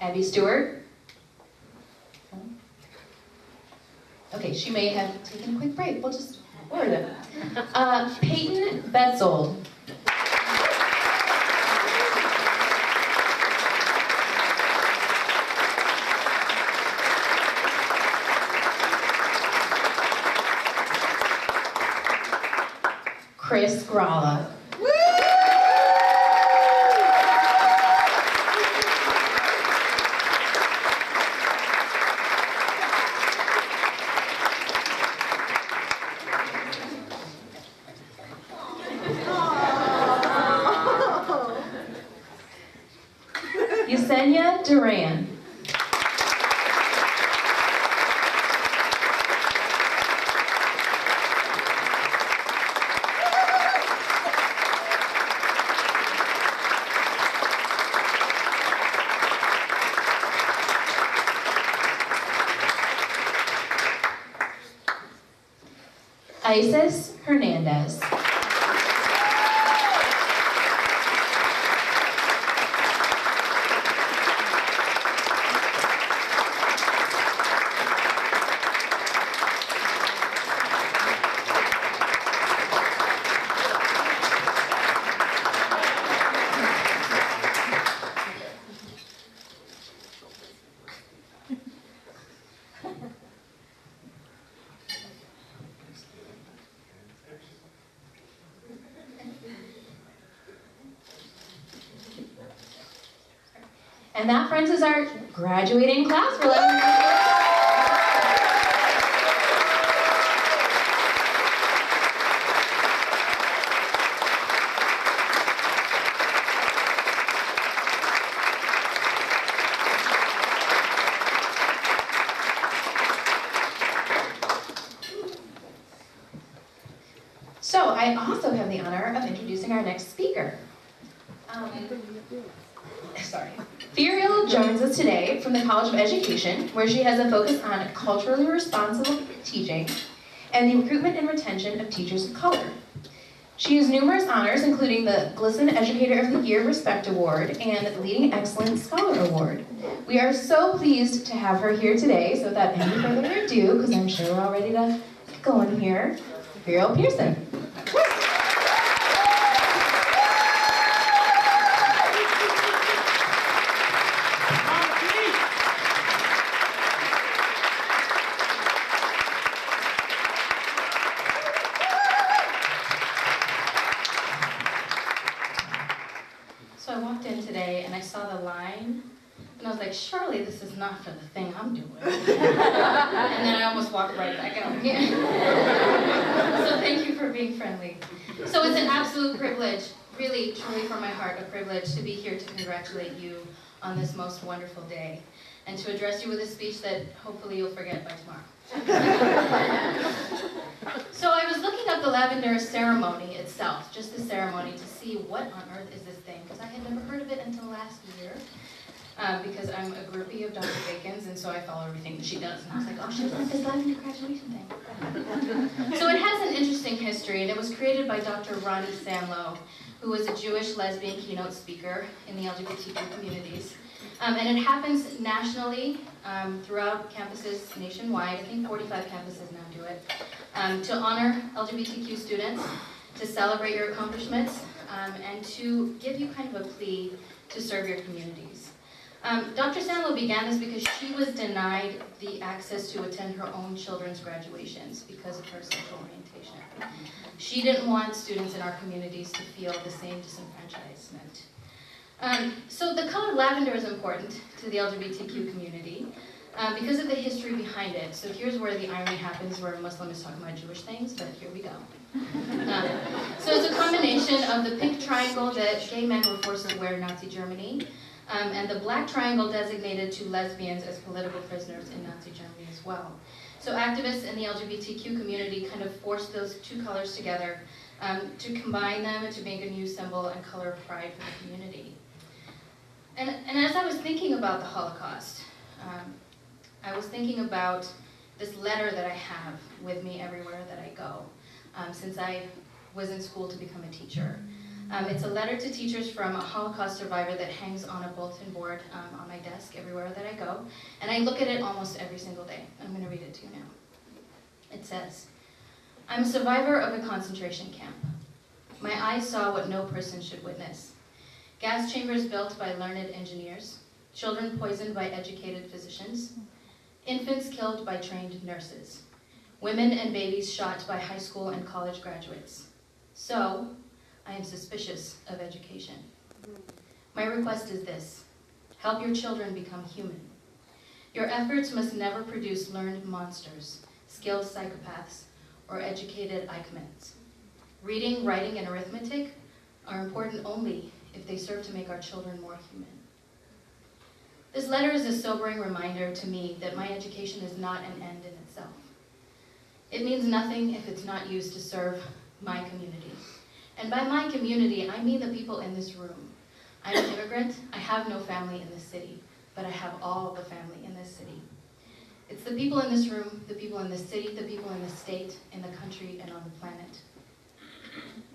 Abby Stewart. Okay, she may have taken a quick break. We'll just order them. Peyton Betzold. Chris Gralla. Yesenia Duran. Isis Hernandez. And that, friends, is our graduating class for 11th grade. So I also have the honor of introducing our next speaker. Furiel joins us today from the College of Education, where she has a focus on culturally responsible teaching and the recruitment and retention of teachers of color. She has numerous honors, including the GLSEN Educator of the Year Respect Award and Leading Excellent Scholar Award. We are so pleased to have her here today, so without any further ado, because I'm sure we're all ready to get going here, Furiel Pearson. So I walked in today and I saw the line and I was like, surely this is not for the thing I'm doing. And then I almost walked right back out again. So thank you for being friendly. So it's an absolute privilege, really, truly from my heart, a privilege to be here to congratulate you on this most wonderful day and to address you with a speech that hopefully you'll forget by tomorrow. So I was looking up the lavender ceremony itself, just the ceremony, to see what on earth is this thing, because I had never heard of it until last year, because I'm a groupie of Dr. Bacon's, and so I follow everything that she does, and I was like, oh, she's got this lavender graduation thing. So it has an interesting history, and it was created by Dr. Ronnie Sanlow, who was a Jewish lesbian keynote speaker in the LGBTQ communities. And it happens nationally, throughout campuses nationwide. I think 45 campuses now do it. To honor LGBTQ students, to celebrate your accomplishments, and to give you kind of a plea to serve your communities. Dr. Sanlow began this because she was denied the access to attend her own children's graduations because of her sexual orientation. She didn't want students in our communities to feel the same disenfranchisement. So the color lavender is important to the LGBTQ community because of the history behind it. So here's where the irony happens, where a Muslim is talking about Jewish things, but here we go. So it's a combination of the pink triangle that gay men were forced to wear in Nazi Germany, and the black triangle designated to lesbians as political prisoners in Nazi Germany as well. So activists in the LGBTQ community kind of forced those two colors together to combine them and to make a new symbol and color of pride for the community. And as I was thinking about the Holocaust, I was thinking about this letter that I have with me everywhere that I go, since I was in school to become a teacher. It's a letter to teachers from a Holocaust survivor that hangs on a bulletin board on my desk everywhere that I go. And I look at it almost every single day. I'm going to read it to you now. It says, "I'm a survivor of a concentration camp. My eyes saw what no person should witness. Gas chambers built by learned engineers, children poisoned by educated physicians, infants killed by trained nurses, women and babies shot by high school and college graduates. So, I am suspicious of education. My request is this: help your children become human. Your efforts must never produce learned monsters, skilled psychopaths, or educated Eichmanns. Reading, writing, and arithmetic are important only if they serve to make our children more human." This letter is a sobering reminder to me that my education is not an end in itself. It means nothing if it's not used to serve my community. And by my community, I mean the people in this room. I'm an immigrant. I have no family in this city, but I have all the family in this city. It's the people in this room, the people in this city, the people in this state, in the country, and on the planet.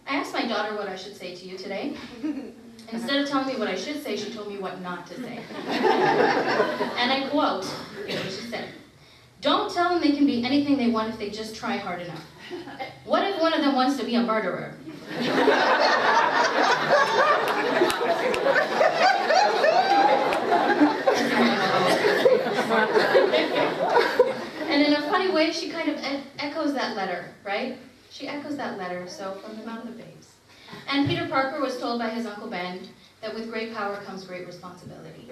I asked my daughter what I should say to you today. Instead of telling me what I should say, she told me what not to say. And I quote, here's what she said: "Don't tell them they can be anything they want if they just try hard enough. What if one of them wants to be a murderer?" And in a funny way, she kind of echoes that letter, right? She echoes that letter, so from the mouth of babes. And Peter Parker was told by his Uncle Ben that with great power comes great responsibility.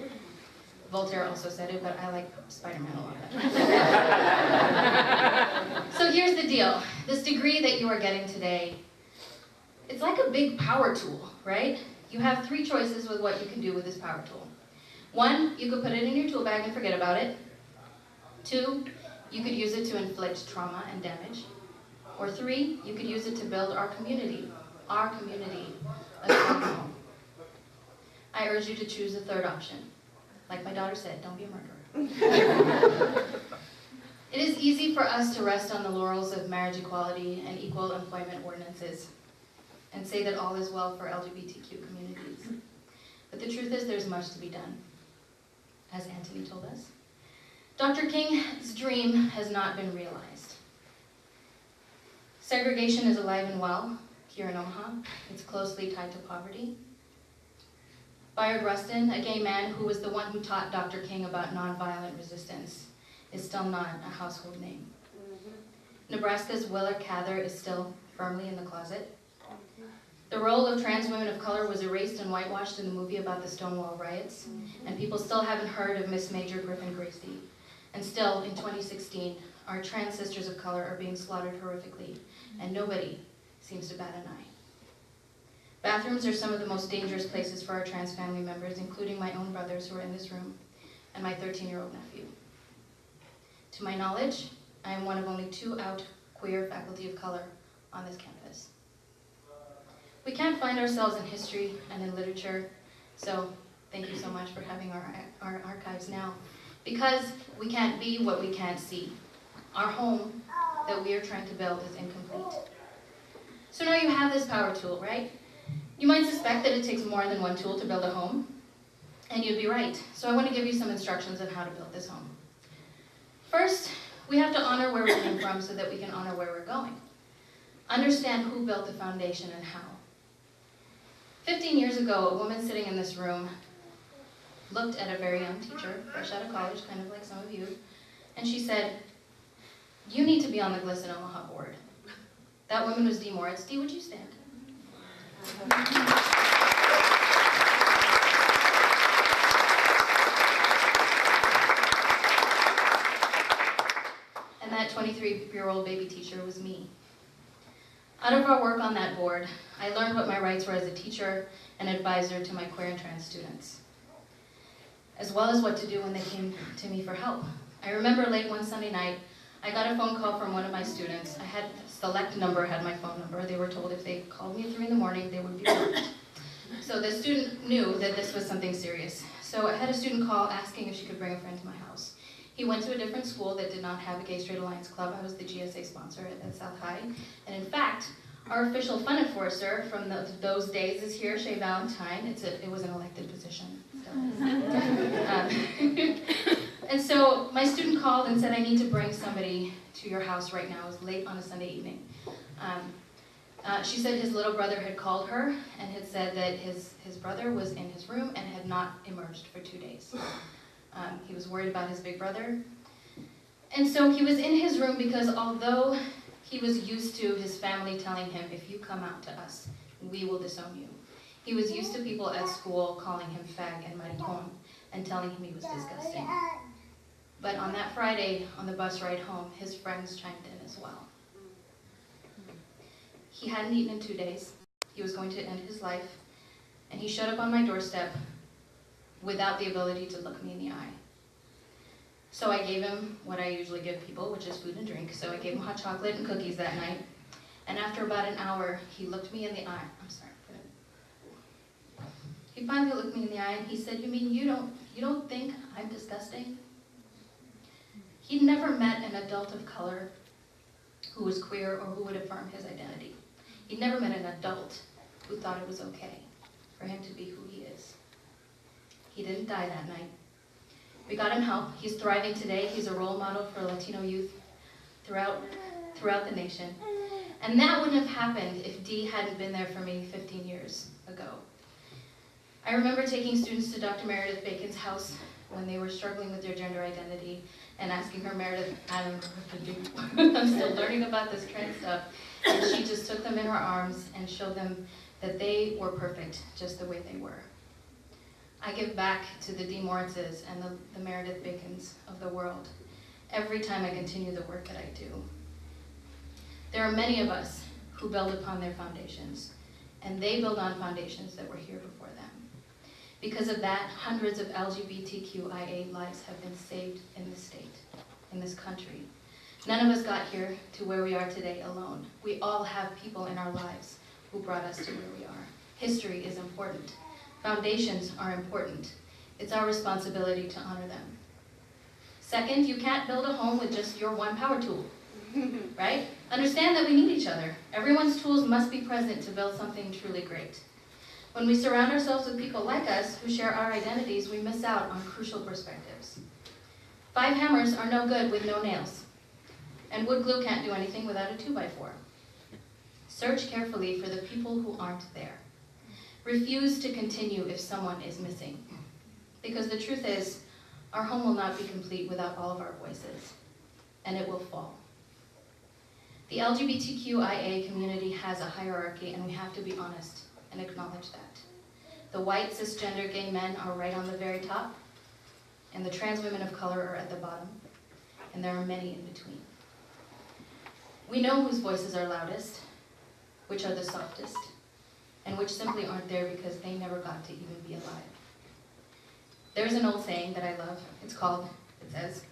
Voltaire also said it, but I like Spider-Man a lot better. So here's the deal. This degree that you are getting today, it's like a big power tool, right? You have 3 choices with what you can do with this power tool. 1, you could put it in your tool bag and forget about it. 2, you could use it to inflict trauma and damage. Or 3, you could use it to build our community, a strong home. I urge you to choose the 3rd option. Like my daughter said, don't be a murderer. It is easy for us to rest on the laurels of marriage equality and equal employment ordinances and say that all is well for LGBTQ communities. But the truth is there's much to be done. As Anthony told us, Dr. King's dream has not been realized. Segregation is alive and well here in Omaha. It's closely tied to poverty. Bayard Rustin, a gay man who was the one who taught Dr. King about nonviolent resistance, is still not a household name. Nebraska's Willa Cather is still firmly in the closet. The role of trans women of color was erased and whitewashed in the movie about the Stonewall riots, and people still haven't heard of Miss Major Griffin Gracie. And still, in 2016, our trans sisters of color are being slaughtered horrifically, and nobody seems to bat an eye. Bathrooms are some of the most dangerous places for our trans family members, including my own brothers who are in this room, and my 13-year-old nephew. To my knowledge, I am one of only 2 out queer faculty of color on this campus. We can't find ourselves in history and in literature, so thank you so much for having our archives now, because we can't be what we can't see. Our home that we are trying to build is incomplete. So now you have this power tool, right? You might suspect that it takes more than 1 tool to build a home, and you'd be right. So I want to give you some instructions on how to build this home. First, we have to honor where we came from so that we can honor where we're going. Understand who built the foundation and how. 15 years ago, a woman sitting in this room looked at a very young teacher, fresh out of college, kind of like some of you, and she said, "You need to be on the GLSEN Omaha board." That woman was Dee Moritz. Dee, would you stand? And that 23-year-old baby teacher was me. Out of our work on that board, I learned what my rights were as a teacher and advisor to my queer and trans students, as well as what to do when they came to me for help. I remember late one Sunday night, I got a phone call from one of my students. I had select number, had my phone number. They were told if they called me at 3 in the morning, they would be blocked. So the student knew that this was something serious. So I had a student call asking if she could bring a friend to my house. He went to a different school that did not have a Gay Straight Alliance Club. I was the GSA sponsor at South High. And in fact, Our official fun enforcer from those days is here, Shay Valentine. It was an elected position. And so my student called and said, I need to bring somebody to your house right now. It was late on a Sunday evening. She said his little brother had called her and had said that his brother was in his room and had not emerged for 2 days. He was worried about his big brother. And so he was in his room because although he was used to his family telling him, if you come out to us, we will disown you. He was used to people at school calling him fag and maricon and telling him he was disgusting. But on that Friday, on the bus ride home, his friends chimed in as well. He hadn't eaten in 2 days. He was going to end his life. And he showed up on my doorstep without the ability to look me in the eye. So I gave him what I usually give people, which is food and drink. So I gave him hot chocolate and cookies that night. And after about an hour, he looked me in the eye. I'm sorry. He finally looked me in the eye and he said, you mean you don't think I'm disgusting? He'd never met an adult of color who was queer or who would affirm his identity. He'd never met an adult who thought it was okay for him to be who he is. He didn't die that night. We got him help. He's thriving today. He's a role model for Latino youth throughout the nation. And that wouldn't have happened if Dee hadn't been there for me 15 years ago. I remember taking students to Dr. Meredith Bacon's house when they were struggling with their gender identity and asking her, Meredith, I don't know what to do. I'm still learning about this trans stuff. And she just took them in her arms and showed them that they were perfect just the way they were. I give back to the Dee Moritzes and the Meredith Bacons of the world every time I continue the work that I do. There are many of us who build upon their foundations, and they build on foundations that were here before them. Because of that, hundreds of LGBTQIA lives have been saved in this state, in this country. None of us got here to where we are today alone. We all have people in our lives who brought us to where we are. History is important. Foundations are important. It's our responsibility to honor them. Second, you can't build a home with just your one power tool, right? Understand that we need each other. Everyone's tools must be present to build something truly great. When we surround ourselves with people like us who share our identities, we miss out on crucial perspectives. 5 hammers are no good with no nails, and wood glue can't do anything without a 2x4. Search carefully for the people who aren't there. Refuse to continue if someone is missing, because the truth is, our home will not be complete without all of our voices, and it will fall. The LGBTQIA community has a hierarchy, and we have to be honest and acknowledge that. The white cisgender gay men are right on the very top, and the trans women of color are at the bottom, and there are many in between. We know whose voices are loudest, which are the softest, and which simply aren't there because they never got to even be alive. There's an old saying that I love. It says,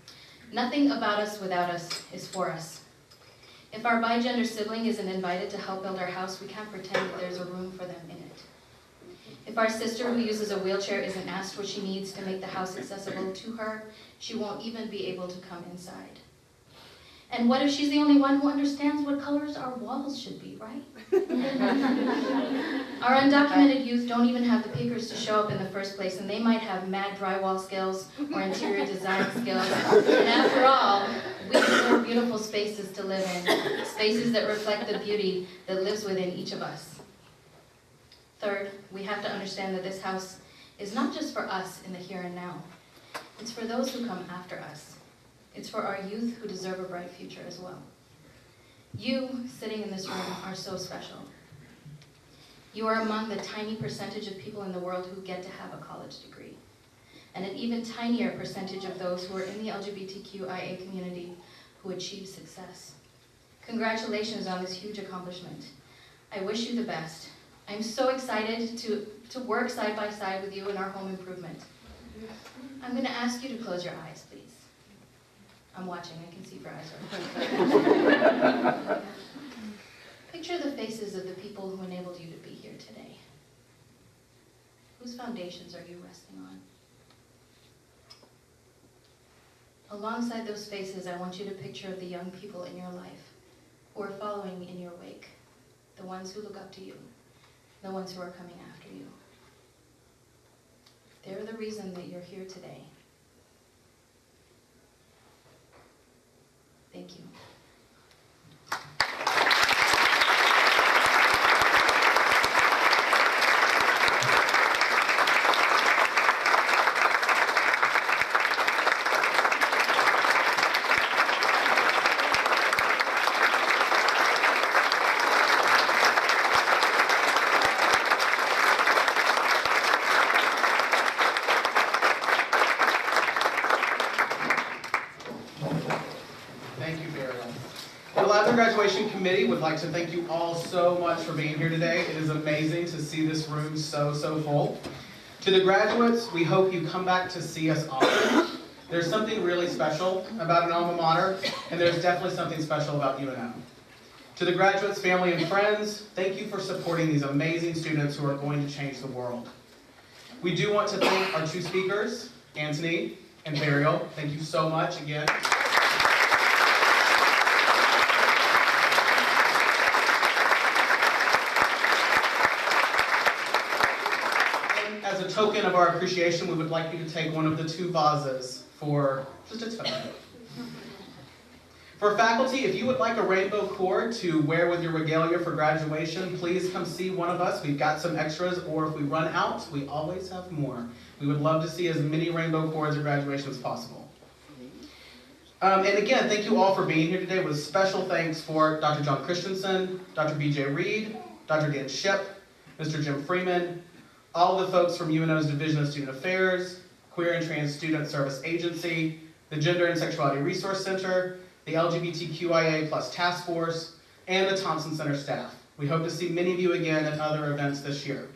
nothing about us without us is for us. If our bi-gender sibling isn't invited to help build our house, we can't pretend that there's a room for them in it. If our sister who uses a wheelchair isn't asked what she needs to make the house accessible to her, she won't even be able to come inside. And what if she's the only one who understands what colors our walls should be, right? Our undocumented youth don't even have the papers to show up in the first place, and they might have mad drywall skills or interior design skills. And after all, we deserve beautiful spaces to live in, spaces that reflect the beauty that lives within each of us. Third, we have to understand that this house is not just for us in the here and now. It's for those who come after us. It's for our youth who deserve a bright future as well. You, sitting in this room, are so special. You are among the tiny percentage of people in the world who get to have a college degree, and an even tinier percentage of those who are in the LGBTQIA community who achieve success. Congratulations on this huge accomplishment. I wish you the best. I'm so excited to work side by side with you in our home improvement. I'm going to ask you to close your eyes, please. I'm watching, I can see if your eyes are open. Picture the faces of the people who enabled you to be here today. Whose foundations are you resting on? Alongside those faces, I want you to picture the young people in your life who are following in your wake. the ones who look up to you, the ones who are coming after you. They're the reason that you're here today. Thank you. The Lav Grad Graduation Committee would like to thank you all so much for being here today. It is amazing to see this room so full. To the graduates, we hope you come back to see us often. There's something really special about an alma mater, and there's definitely something special about UNO. To the graduates, family, and friends, thank you for supporting these amazing students who are going to change the world. We do want to thank our two speakers, Anthony and Burial. Thank you so much again. As a token of our appreciation, we would like you to take one of the two vases for just a token. For faculty, if you would like a rainbow cord to wear with your regalia for graduation, please come see one of us. We've got some extras, or if we run out, we always have more. We would love to see as many rainbow cords at graduation as possible. And again, thank you all for being here today, with special thanks for Dr. John Christensen, Dr. B.J. Reed, Dr. Dan Ship, Mr. Jim Freeman, all of the folks from UNO's Division of Student Affairs, Queer and Trans Student Service Agency, the Gender and Sexuality Resource Center, the LGBTQIA+ Task Force, and the Thompson Center staff. We hope to see many of you again at other events this year.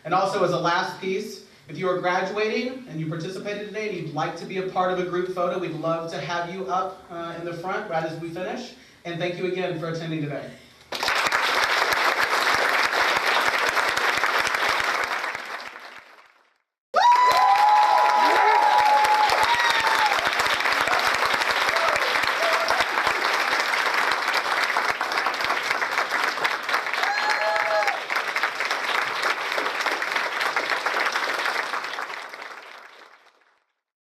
And also, as a last piece, if you are graduating and you participated today and you'd like to be a part of a group photo, we'd love to have you up in the front right as we finish. And thank you again for attending today.